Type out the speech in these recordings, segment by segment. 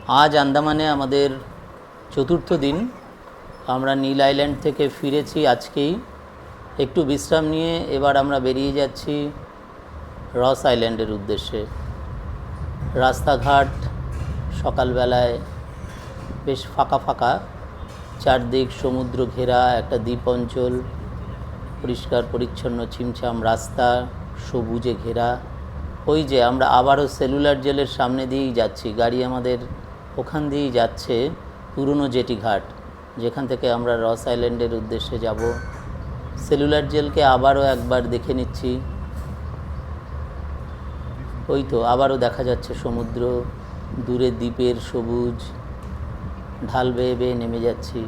আজ আন্দামানে আমাদের চতুর্থ দিন। আমরা নীল আইল্যান্ড থেকে ফিরেছি আজকেই। একটু বিশ্রাম নিয়ে এবার আমরা বেরিয়ে যাচ্ছি রস আইল্যান্ডের উদ্দেশ্যে। রাস্তাঘাট সকালবেলায় বেশ ফাঁকা ফাঁকা, চারদিক সমুদ্র ঘেরা একটা দ্বীপ অঞ্চল, পরিষ্কার পরিচ্ছন্ন ছিমছাম রাস্তা, সবুজে ঘেরা। ওই যে আমরা আবারও সেলুলার জেলের সামনে দিয়েই যাচ্ছি, গাড়ি আমাদের ওখান দিয়েই যাচ্ছে পুরনো জেটি ঘাট, যেখান থেকে আমরা রস আইল্যান্ডের উদ্দেশ্যে যাব। সেলুলার জেলকে আবারও একবার দেখে নিচ্ছি। ওই তো আবারও দেখা যাচ্ছে সমুদ্র, দূরে দ্বীপের সবুজ, ঢাল বেয়ে বেয়ে নেমে যাচ্ছি।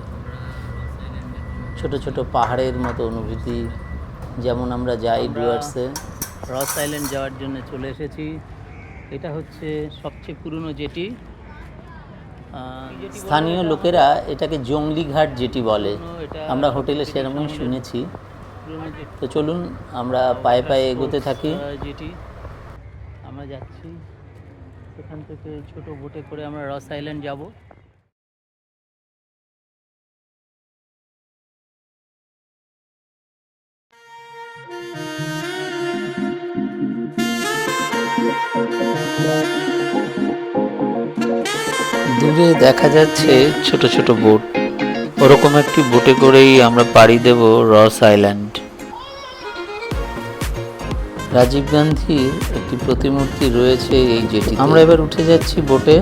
ছোট ছোট পাহাড়ের মতো অনুভূতি, যেমন আমরা যাই ডুয়ার্সে। রস আইল্যান্ড যাওয়ার জন্য চলে এসেছি। এটা হচ্ছে সবচেয়ে পুরনো জেটি। স্থানীয় লোকেরা এটাকে জংলি ঘাট জেটি বলে, আমরা হোটেলে সেরকমই শুনেছি। তো চলুন আমরা পায়ে পায়ে এগোতে থাকি। জেটি আমরা যাচ্ছি, এখান থেকে ছোট বোটে করে আমরা রস আইল্যান্ড যাব। দূরে দেখা যাচ্ছে ছোট ছোট বোট, ওরকম একটি বোটে করেই আমরা পাড়ি দেব রস আইল্যান্ড। রাজীব গান্ধীর একটি প্রতিমূর্তি রয়েছে এই জেটি। আমরা এবার উঠে যাচ্ছি বোটে।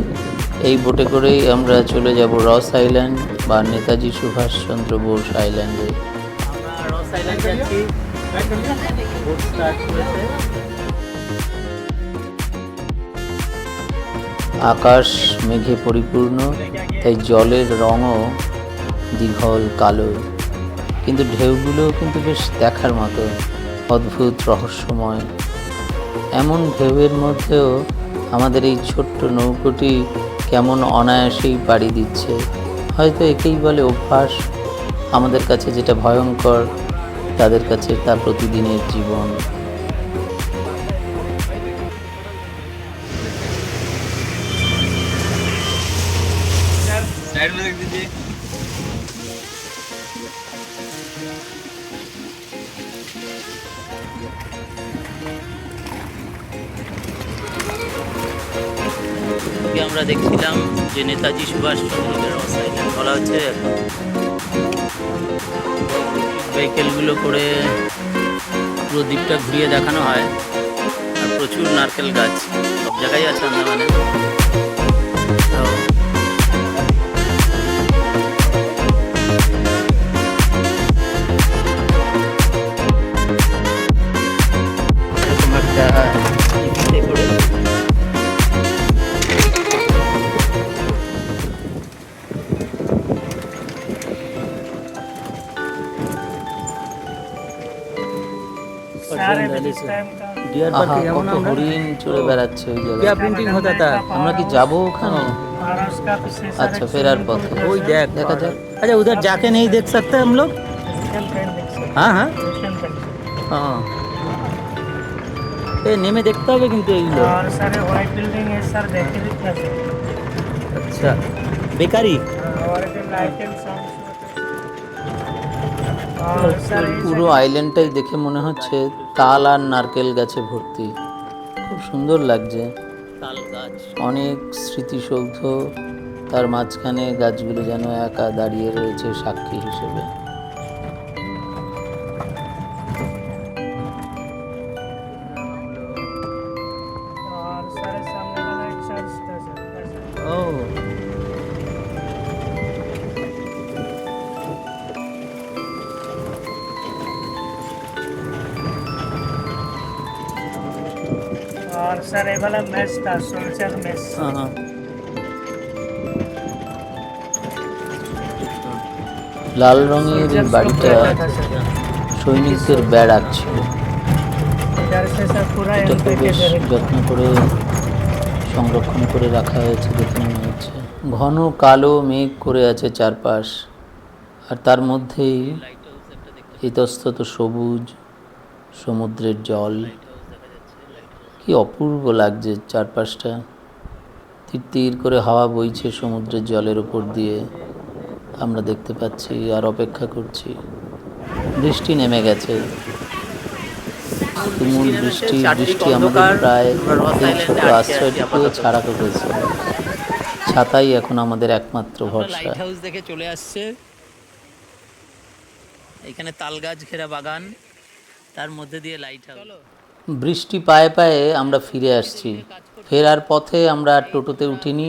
এই বোটে করেই আমরা চলে যাব রস আইল্যান্ড বা নেতাজি সুভাষচন্দ্র বোস আইল্যান্ডে। আমরা রস আইল্যান্ড যাচ্ছি, বোট স্টার্ট করেছে। আকাশ মেঘে পরিপূর্ণ, তাই জলের রঙও দীঘল কালো, কিন্তু ঢেউগুলো কিন্তু বেশ দেখার মতো, অদ্ভুত রহস্যময়। এমন ঢেউয়ের মধ্যেও আমাদের এই ছোট্ট নৌকোটি কেমন অনায়াসেই পাড়ি দিচ্ছে। হয়তো একেই বলে অভ্যাস। আমাদের কাছে যেটা ভয়ঙ্কর, তাদের কাছে তা প্রতিদিনের জীবন। আমরা দেখছিলাম যে নেতাজি সুভাষচন্দ্র রস আইল্যান্ড বলা হচ্ছে। ভেহিকেলগুলো করে পুরো দ্বীপটা ঘুরিয়ে দেখানো হয়, আর প্রচুর নারকেল গাছ সব জায়গায় আছে আন্দামানে। এরকম একটা করে হরিণ চড়ে বেড়াচ্ছে ওই জায়গায়। আমরা কি যাবো ওখানে? अच्छा ফেরার পথে ওই দেখা যাক। अच्छा उधर जाके नहीं देख सकते हम लोग? हाँ हाँ हाँ, ए নেমে দেখতে হবে কিন্তু এইগুলো। और सारे व्हाइट बिल्डिंग है सर, देखे भी कैसे। अच्छा বেকারি। और ये लाइटिंग साउंड और सर পুরো আইল্যান্ডটাই দেখে মনে হচ্ছে তাল আর নারকেল গাছে ভর্তি, খুব সুন্দর লাগছে। তাল গাছ, অনেক স্মৃতিসৌধ, তার মাঝখানে গাছগুলো যেন একা দাঁড়িয়ে রয়েছে সাক্ষী হিসেবে। और सारे सामने वाला एक चर्च था सर। ও और सर ये वाला मेस था, सोल्जर मेस। हाँ, লাল রঙের এই বাড়িটা সৈনিকদের ব্যারাক ছিল। इधर से सर पूरा এটাকে एमपी के বেশ जरिए যত্ন করে সংরক্ষণ করে রাখা হয়েছে দেখে মনে হচ্ছে। ঘন কালো মেঘ করে আছে চারপাশ, আর তার মধ্যেই ইতস্তত সবুজ সমুদ্রের জল। কি অপূর্ব লাগছে চারপাশটা। তীর তীর করে হাওয়া বইছে সমুদ্রের জলের উপর দিয়ে, আমরা দেখতে পাচ্ছি আর অপেক্ষা করছি। বৃষ্টি নেমে গেছে, তুমুল বৃষ্টি আমাদের প্রায় এই ছোট আশ্রয়টুকুও ছাড়া করেছে। ছাতাই এখন আমাদের একমাত্র ভরসা। লাইট হাউস দেখে চলে আসছে, এখানে তাল গাছ ঘেরা বাগান, তার মধ্যে দিয়ে লাইট হাউস। বৃষ্টি পায়ে পায়ে আমরা ফিরে আসছি। ফেরার পথে আমরা আর টোটোতে উঠিনি,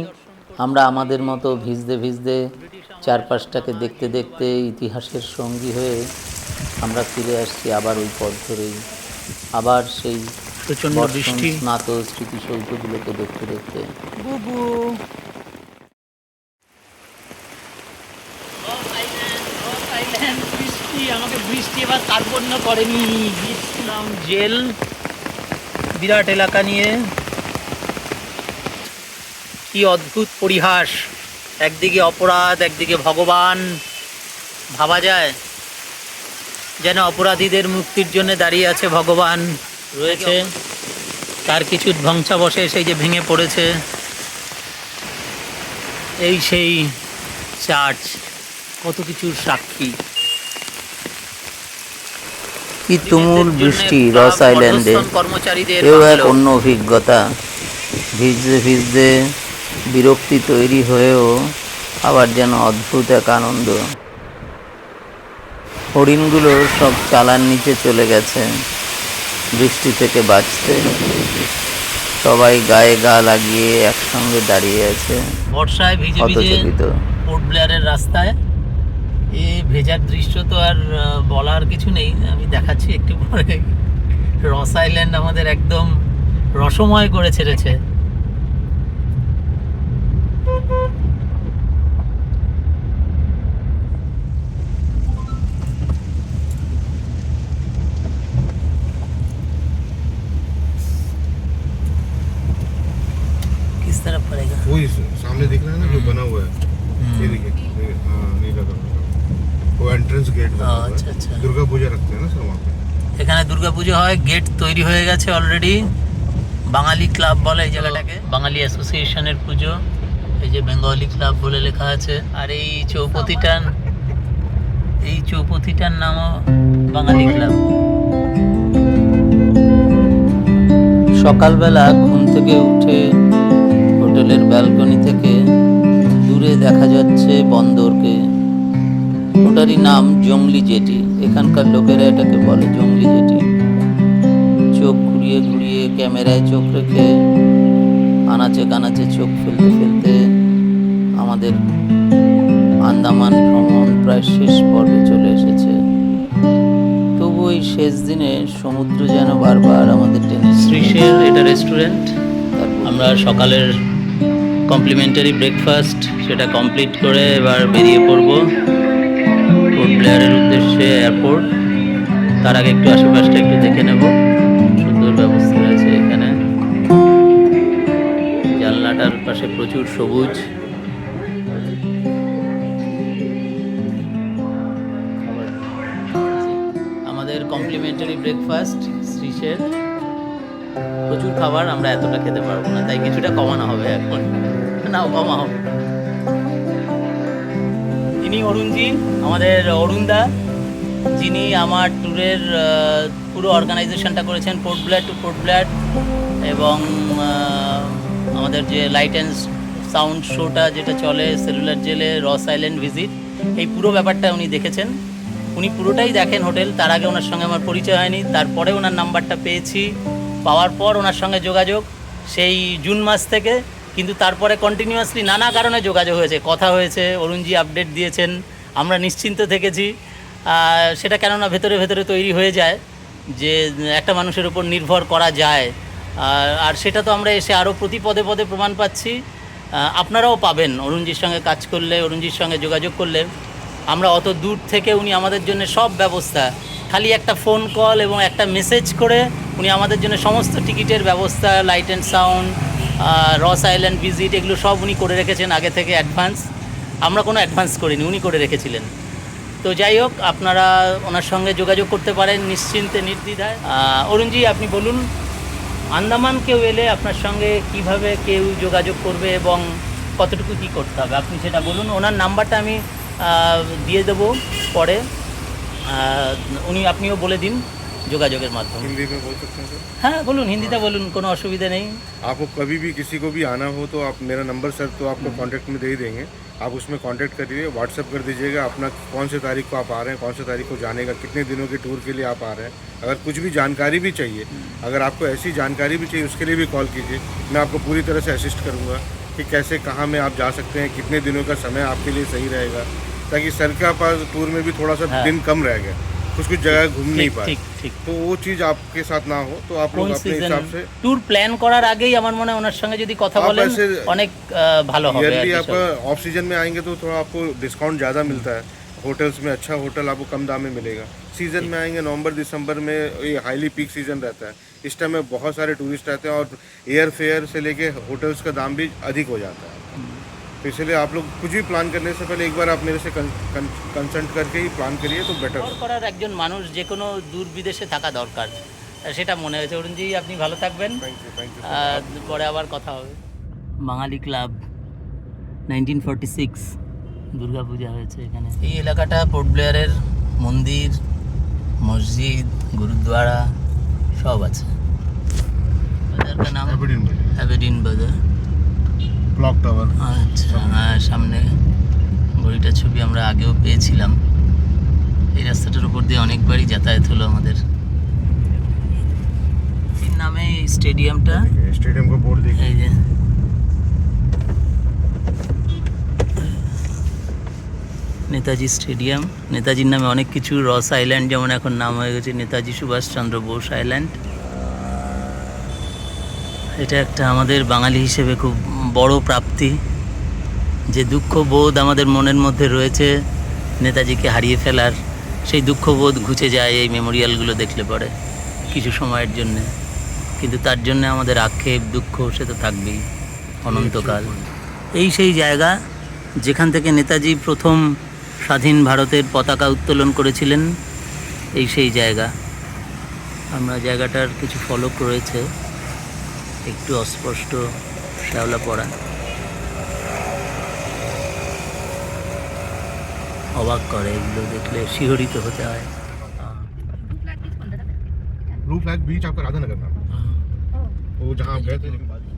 আমরা আমাদের মতো ভিজতে ভিজতে চারপাশটাকে দেখতে দেখতে ইতিহাসের সঙ্গী হয়ে আমরা ফিরে আসছি আবার ওই পথ ধরেই, আবার সেই প্রচন্ড বৃষ্টি, স্নাত স্মৃতিসৌধগুলোকে দেখতে দেখতে। বুবু বৃষ্টি আমাকে বৃষ্টি এবার কার্পণ্য করেনি। গিয়েছিলাম জেল, বিরাট এলাকা নিয়ে, কি অদ্ভুত পরিহাস, একদিকে অপরাধ একদিকে ভগবান। ভাবা যায় যেন অপরাধীদের মুক্তির জন্য দাঁড়িয়ে আছে ভগবান রয়েছে, তার কিছু ধ্বংসাবশে সেই যে ভেঙে পড়েছে, এই সেই চার্চ, কত কিছুর সাক্ষী। কি তুমুল বৃষ্টি রস আইল্যান্ডে, এও এক অন্য অভিজ্ঞতা। ভিজতে ভিজতে বিরক্তি তৈরি হয়েও আবার যেন অদ্ভুত এক আনন্দ। হরিণগুলো সব চালার নিচে চলে গেছে বৃষ্টি থেকে বাঁচতে, সবাই গায়ে গা লাগিয়ে একসঙ্গে দাঁড়িয়ে আছে বর্ষায় ভিজে ভিজে পোর্ট ব্লেয়ারের রাস্তায়। এ ভেজার দৃশ্য তো আর বলার কিছু নেই, আমি দেখাচ্ছি একটু পরে। রস আইল্যান্ড আমাদের একদম রসময় করে ছেড়েছে। किस तरफ पड़ेगा? वो सामने दिख रहा है ना जो बना हुआ है, ये देखिए। हाँ, नीला कलर का वो एंट्रेंस गेट बना हुआ है। अच्छा अच्छा, दुर्गा पूजा रखते हैं ना सर वहाँ पे। এখানে দুর্গাপুজো হয়, গেট তৈরি হয়ে গেছে অলরেডি। বাঙালি ক্লাব বলে এই জায়গাটাকে, বাঙালি অ্যাসোসিয়েশনের পুজো। এই যে বেঙ্গলি ক্লাব বলে লেখা আছে। আর এই চৌপতিটার নামও বাঙালি ক্লাব। সকালবেলা ঘুম থেকে উঠে হোটেলের ব্যালকনি থেকে দূরে দেখা যাচ্ছে বন্দরকে। ওটারই নাম জংলি জেটি, এখানকার লোকেরা এটাকে বলে জংলি জেটি। চোখ ঘুরিয়ে ঘুরিয়ে ক্যামেরায় চোখ রেখে আনাচে কানাচে চোখ ফেলতে ফেলতে আমাদের আন্দামান ভ্রমণ প্রায় শেষ পর্বে চলে এসেছে। তবু এই শেষ দিনে সমুদ্র যেন বারবার আমাদের টেনে। শ্রীশের এটা রেস্টুরেন্ট। আমরা সকালের কমপ্লিমেন্টারি ব্রেকফাস্ট সেটা কমপ্লিট করে এবার বেরিয়ে পড়ব পোর্ট ব্লেয়ারের উদ্দেশ্যে, এয়ারপোর্ট। তার আগে একটু আশেপাশটা একটু দেখে নেব। সুন্দর ব্যবস্থা রয়েছে এখানে, জানলাটার পাশে প্রচুর সবুজ। আমাদের কমপ্লিমেন্টারি ব্রেকফাস্ট শ্রীশের, প্রচুর খাবার, আমরা এতটা খেতে পারবো না, তাই কিছুটা কমানো হবে এখন। নাও কমা হবে। ইনি অরুণজি, আমাদের অরুণদা, যিনি আমার ট্যুরের পুরো অর্গানাইজেশনটা করেছেন, পোর্ট ব্লেয়ার টু পোর্ট ব্লেয়ার। এবং আমাদের যে লাইট অ্যান্ড সাউন্ড শোটা যেটা চলে সেলুলার জেলে, রস আইল্যান্ড ভিজিট, এই পুরো ব্যাপারটা উনি দেখেছেন। উনি পুরোটাই দেখেন হোটেল। তার আগে ওনার সঙ্গে আমার পরিচয় হয়নি, তারপরে ওনার নাম্বারটা পেয়েছি। পাওয়ার পর ওনার সঙ্গে যোগাযোগ সেই জুন মাস থেকে, কিন্তু তারপরে কন্টিনিউয়াসলি নানা কারণে যোগাযোগ হয়েছে, কথা হয়েছে, অরুণজি আপডেট দিয়েছেন, আমরা নিশ্চিন্ত থেকেছি। সেটা কেননা ভেতরে ভেতরে তৈরি হয়ে যায় যে একটা মানুষের উপর নির্ভর করা যায়। আর সেটা তো আমরা এসে আরও প্রতি পদে পদে প্রমাণ পাচ্ছি। আপনারাও পাবেন অরুণজির সঙ্গে কাজ করলে, অরুণজির সঙ্গে যোগাযোগ করলে। আমরা অত দূর থেকে উনি আমাদের জন্য সব ব্যবস্থা, খালি একটা ফোন কল এবং একটা মেসেজ করে উনি আমাদের জন্য সমস্ত টিকিটের ব্যবস্থা, লাইট অ্যান্ড সাউন্ড, রস আইল্যান্ড ভিজিট, এগুলো সব উনি করে রেখেছেন আগে থেকে অ্যাডভান্স। আমরা কোনো অ্যাডভান্স করিনি, উনি করে রেখেছিলেন। তো যাই হোক, আপনারা ওনার সঙ্গে যোগাযোগ করতে পারেন নিশ্চিন্তে, নির্দ্বিধায়। অরুণজি, আপনি বলুন আন্দামান কেউ এলে আপনার সঙ্গে কিভাবে কেউ যোগাযোগ করবে এবং কতটুকু কী করতে হবে আপনি সেটা বলুন। ওনার নাম্বারটা আমি দিয়ে দেবো পরে, আপনিও বলে দিন যোগাযোগের মাধ্যমে। हिंदी में बोल सकते हैं सर? হ্যাঁ বলুন, হিন্দিতে বলুন, কোনো অসুবিধা নেই। आपको कभी भी किसी को भी आना हो तो आप मेरा नंबर सर तो आपको कांटेक्ट में दे ही देंगे, आप उसमें कांटेक्ट करिए, व्हाट्सएप कर दीजिएगा अपना कौन से तारीख को आप आ रहे हैं, कौन से तारीख को जाने का, कितने दिनों के टूर के लिए आप आ रहे हैं। अगर कुछ भी जानकारी भी चाहिए, अगर आपको ऐसी जानकारी भी चाहिए उसके लिए भी कॉल कीजिए, मैं आपको पूरी तरह से असिस्ट करूँगा कि कैसे कहाँ में आप जा सकते हैं, कितने दिनों का समय आपके लिए सही रहेगा, ताकि सर के पास टूर में भी थोड़ा सा हाँ। दिन कम रह गया, कुछ कुछ जगह घूम नहीं ঠিক पाए, ঠিক ঠিক। तो वो चीज़ आपके साथ ना हो तो आप लोग কোন अपने সিজন हिसाब से ট্যুর প্ল্যান করার আগেই আমার মনে হয় ওনার সঙ্গে যদি কথা आप বলেন ऐसे অনেক ভালো হবে। ईयरली আর কি आपका সব। ऑफ सीजन में आएंगे तो थोड़ा आपको डिस्काउंट ज़्यादा मिलता है, होटल्स में अच्छा होटल आपको कम दाम में मिलेगा। सीज़न में आएंगे नवंबर दिसंबर में, ये हाईली पीक सीज़न रहता है, इस टाइम में बहुत सारे टूरिस्ट आते हैं और एयर फेयर से लेके होटल्स का दाम भी अधिक हो जाता है। तो इसलिए आप लोग कुछ भी प्लान करने से पहले एक बार आप मेरे से कंसल्ट करके ही प्लान करिए तो बेटर। সফর করার একজন মানুষ যে কোনো দূর বিদেশে থাকা দরকার, সেটা মনে হয়েছে। অরুণজি আপনি ভালো থাকবেন, थैंक यू পরে আবার কথা হবে। বাঙালি ক্লাব 1946 দুর্গাপূজা হয়েছে এখানে। এই এলাকাটা পোর্ট ব্লেয়ারের মন্দির, মসজিদ, গুরুদ্বারা সব আছে। বাজার का नाम অ্যাবেডিন বাজার। Clock tower. আচ্ছা হ্যাঁ, সামনে ঘড়িটার ছবি আমরা আগেও পেয়েছিলাম। এই রাস্তাটার উপর দিয়ে অনেকবারই যাতায়াত হলো আমাদের। এর নামে এই স্টেডিয়ামটা, स्टेडियम का बोर्ड देखिए। এই যে নেতাজি স্টেডিয়াম। নেতাজির নামে অনেক কিছু, রস আইল্যান্ড যেমন এখন নাম হয়ে গেছে নেতাজি সুভাষচন্দ্র বোস আইল্যান্ড। এটা একটা আমাদের বাঙালি হিসেবে খুব বড় প্রাপ্তি, যে দুঃখবোধ আমাদের মনের মধ্যে রয়েছে নেতাজিকে হারিয়ে ফেলার, সেই দুঃখবোধ ঘুচে যায় এই মেমোরিয়ালগুলো দেখলে পরে কিছু সময়ের জন্যে, কিন্তু তার জন্য আমাদের আক্ষেপ দুঃখ সে তো থাকবেই অনন্তকাল। এই সেই জায়গা যেখান থেকে নেতাজি প্রথম স্বাধীন ভারতের পতাকা উত্তোলন করেছিলেন, এই সেই জায়গা। আমরা জায়গাটার কিছু ফলক রয়েছে, একটু অস্পষ্ট শ্যাওলা পড়া, অবাক করে, এগুলো দেখলে শিহরিত হতে হয়। ब्लू फ्लैग बीच आपका राधानगर था, वो जहाँ आप गए थे लेकिन बाद में।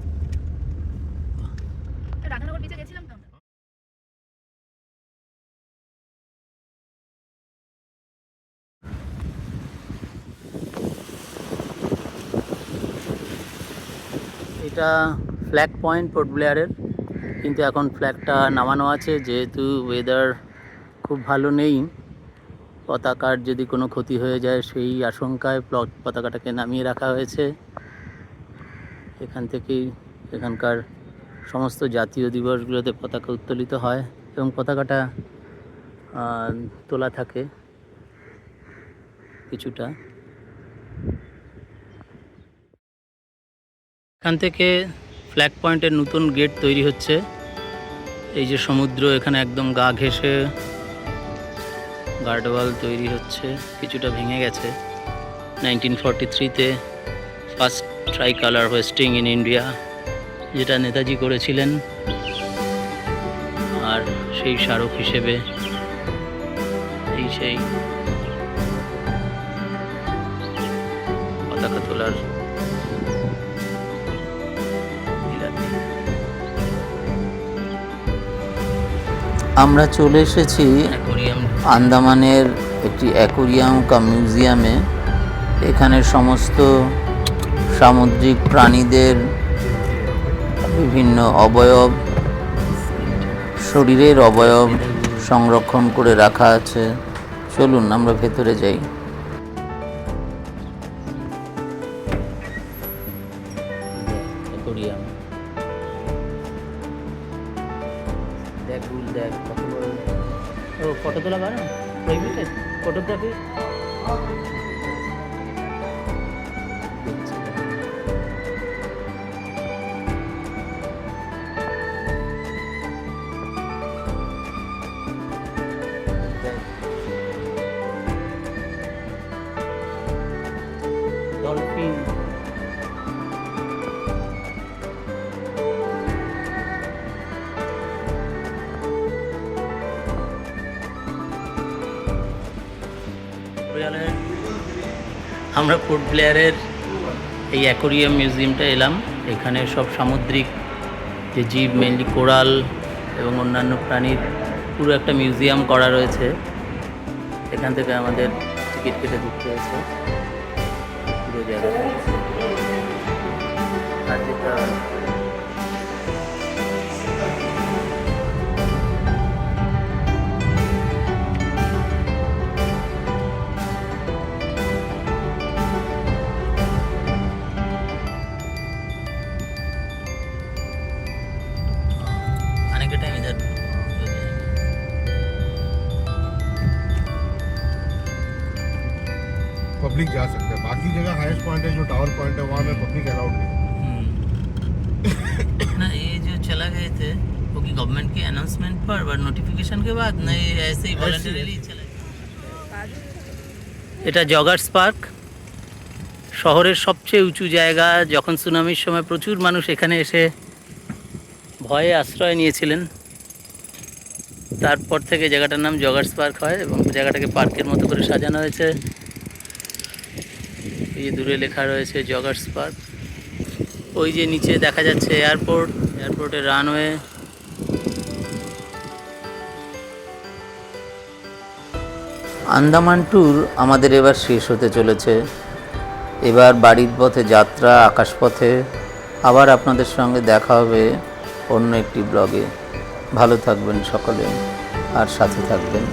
রাধানগর বিচে গেছিলাম তো। এটা ফ্ল্যাগ পয়েন্ট পোর্ট ব্লেয়ারের, কিন্তু এখন ফ্ল্যাগটা নামানো আছে যেহেতু ওয়েদার খুব ভালো নেই। পতাকার যদি কোনো ক্ষতি হয়ে যায় সেই আশঙ্কায় পতাকাটাকে নামিয়ে রাখা হয়েছে। এখান থেকেই এখানকার সমস্ত জাতীয় দিবসগুলোতে পতাকা উত্তোলিত হয় এবং পতাকাটা তোলা থাকে কিছুটা। এখান থেকে ফ্ল্যাগ পয়েন্টের নতুন গেট তৈরি হচ্ছে। এই যে সমুদ্র, এখানে একদম গা ঘেঁষে গার্ডওয়াল তৈরি হচ্ছে, কিছুটা ভেঙে গেছে। 1943-তে first tricolour hoisting in India, যেটা নেতাজি করেছিলেন, আর সেই স্মারক হিসেবে এই সেই পতাকা তোলার আমরা চলে এসেছি অ্যাকোরিয়াম। আন্দামানের একটি অ্যাকোরিয়াম কাম মিউজিয়ামে। এখানে সমস্ত সামুদ্রিক প্রাণীদের বিভিন্ন অবয়ব, শরীরের অবয়ব সংরক্ষণ করে রাখা আছে। চলুন আমরা ভেতরে যাই। অ্যাকোরিয়াম দেখ, রুল দেখ কত বড়। ও ফটো তোলা বারণ প্রহিবিটেড, ফটোগ্রাফি। ডলফিন জলের আমরা পোর্ট ব্লেয়ারের এই অ্যাকোরিয়াম মিউজিয়ামটা এলাম। এখানে সব সামুদ্রিক যে জীব, মেনলি কোরাল এবং অন্যান্য প্রাণীর পুরো একটা মিউজিয়াম করা রয়েছে। এখান থেকে আমাদের টিকিট কেটে ঢুকতে হয়েছে পুরো জায়গাটা। আর যেটা आने के टाइम इधर पब्लिक जा सकते हैं। बाकी जगह हाईएस्ट पॉइंट है जो टावर पॉइंट है वहाँ में पब्लिक अलाउड नहीं। ना ये जो चला गए थे वो कि गवर्नमेंट के अनाउंसमेंट पर बट नोटिफिकेशन के बाद नहीं, ऐसे ही वॉलंटरीली चले। এটা জগার্স পার্ক, শহরের সবচেয়ে উঁচু জায়গা। যখন সুনামির সময় প্রচুর মানুষ এখানে এসে ভয়ে আশ্রয় নিয়েছিলেন, তারপর থেকে জায়গাটার নাম জগার্স পার্ক হয় এবং জায়গাটাকে পার্কের মতো করে সাজানো হয়েছে। এই যে দূরে লেখা রয়েছে জগার্স পার্ক। ওই যে নিচে দেখা যাচ্ছে এয়ারপোর্ট, এয়ারপোর্টের রানওয়ে। আন্দামান ট্যুর আমাদের এবার শেষ হতে চলেছে। এবার বাড়ির পথে যাত্রা, আকাশপথে। আবার আপনাদের সঙ্গে দেখা হবে অন্য একটি ব্লগে। ভালো থাকবেন সকলে আর সাথে থাকবেন।